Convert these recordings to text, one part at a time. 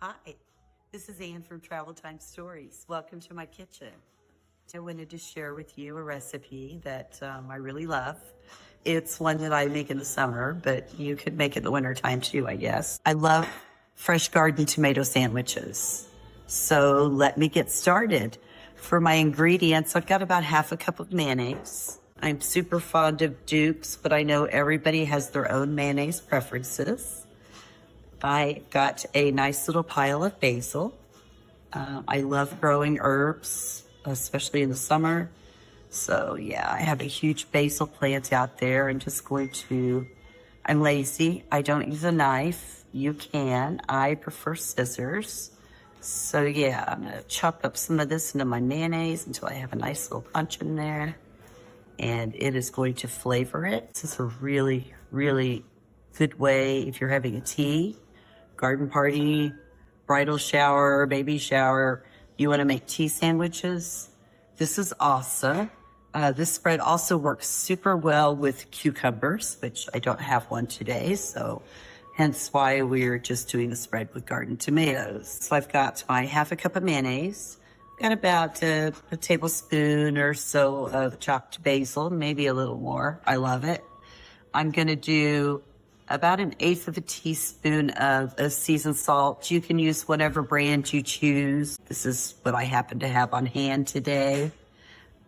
Hi, this is Anne from Travel Time Stories. Welcome to my kitchen. I wanted to share with you a recipe that I really love. It's one that I make in the summer, but you could make it in the wintertime too, I guess. I love fresh garden tomato sandwiches. So let me get started. For my ingredients, I've got about half a cup of mayonnaise. I'm super fond of Duke's, but I know everybody has their own mayonnaise preferences. I got a nice little pile of basil. I love growing herbs, especially in the summer. So yeah, I have a huge basil plant out there. I'm lazy. I don't use a knife. You can. I prefer scissors. So yeah, I'm going to chop up some of this into my mayonnaise until I have a nice little punch in there. And it is going to flavor it. This is a really, really good way if you're having a tea, garden party, bridal shower, baby shower, you want to make tea sandwiches. This is awesome. This spread also works super well with cucumbers, which I don't have one today, so hence why we're just doing the spread with garden tomatoes. So I've got my half a cup of mayonnaise, got about a tablespoon or so of chopped basil, maybe a little more. I love it. I'm going to do about 1/8 of a teaspoon of seasoned salt. You can use whatever brand you choose. This is what I happen to have on hand today.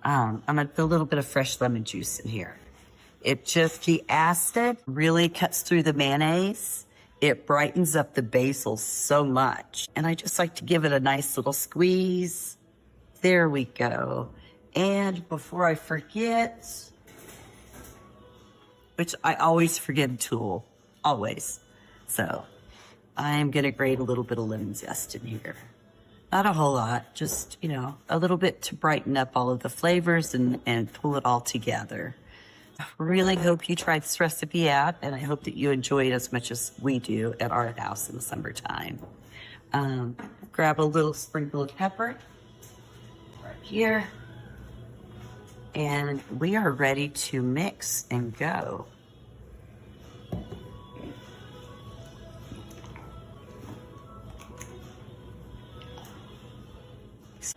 I'm going to put a little bit of fresh lemon juice in here. The acid really cuts through the mayonnaise. It brightens up the basil so much. And I just like to give it a nice little squeeze. There we go. And before I forget, which I always forget a tool, always. So I'm going to grate a little bit of lemon zest in here. Not a whole lot, just, a little bit to brighten up all of the flavors and pull it all together. I really hope you try this recipe out, and I hope that you enjoy it as much as we do at our house in the summertime. Grab a little sprinkle of pepper right here. And we are ready to mix and go.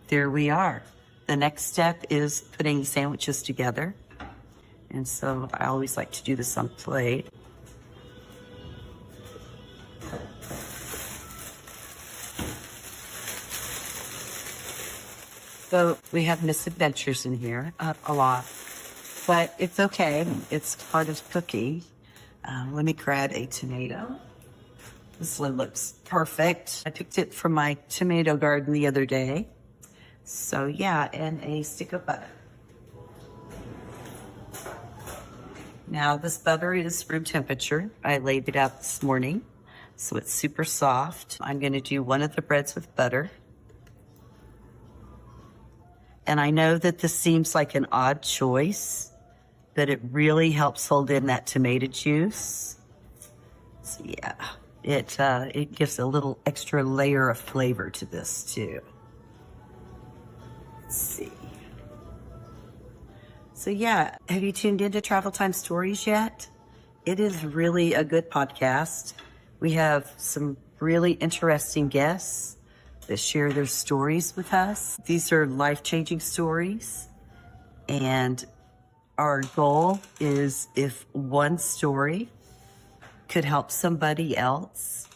There we are. The next step is putting sandwiches together. And so I always like to do this on plate. So we have misadventures in here, a lot, but it's okay. It's part of cooking. Let me grab a tomato. This one looks perfect. I picked it from my tomato garden the other day. So yeah, and a stick of butter. Now this butter is room temperature. I laid it out this morning, so it's super soft. I'm going to do one of the breads with butter. And I know that this seems like an odd choice, but it really helps hold in that tomato juice. So yeah, it gives a little extra layer of flavor to this too. Let's see. So yeah, have you tuned into Travel Time Stories yet? It is really a good podcast. We have some really interesting guests that share their stories with us. These are life-changing stories. And our goal is if one story could help somebody else,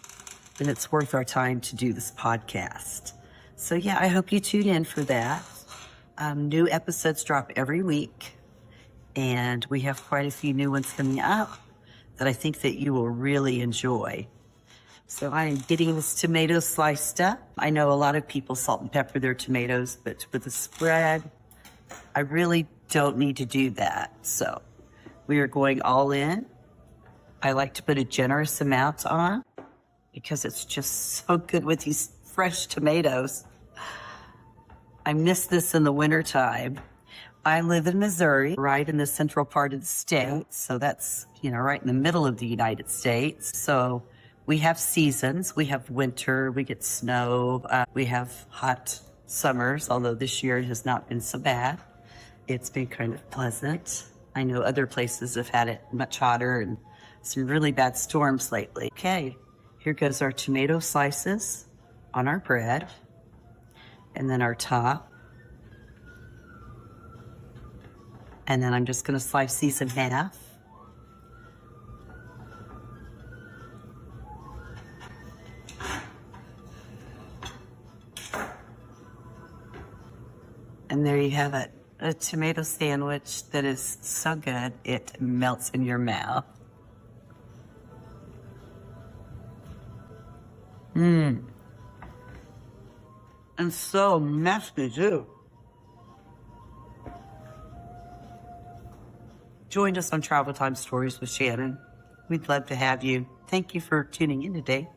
then it's worth our time to do this podcast. So yeah, I hope you tune in for that. New episodes drop every week. And we have quite a few new ones coming up that I think that you will really enjoy. So I am getting this tomato sliced up. I know a lot of people salt and pepper their tomatoes, but with the spread, I really don't need to do that. So we are going all in. I like to put a generous amount on because it's just so good with these fresh tomatoes. I miss this in the wintertime. I live in Missouri, right in the central part of the state. So that's, right in the middle of the United States. So we have seasons. We have winter, we get snow, we have hot summers, although this year it has not been so bad. It's been kind of pleasant. I know other places have had it much hotter and some really bad storms lately. Okay, here goes our tomato slices. on our bread, and then our top. And then I'm just going to slice these in half. And there you have it, a tomato sandwich that is so good it melts in your mouth. And so messy too. Join us on Travel Time Stories with Shannon. We'd love to have you. Thank you for tuning in today.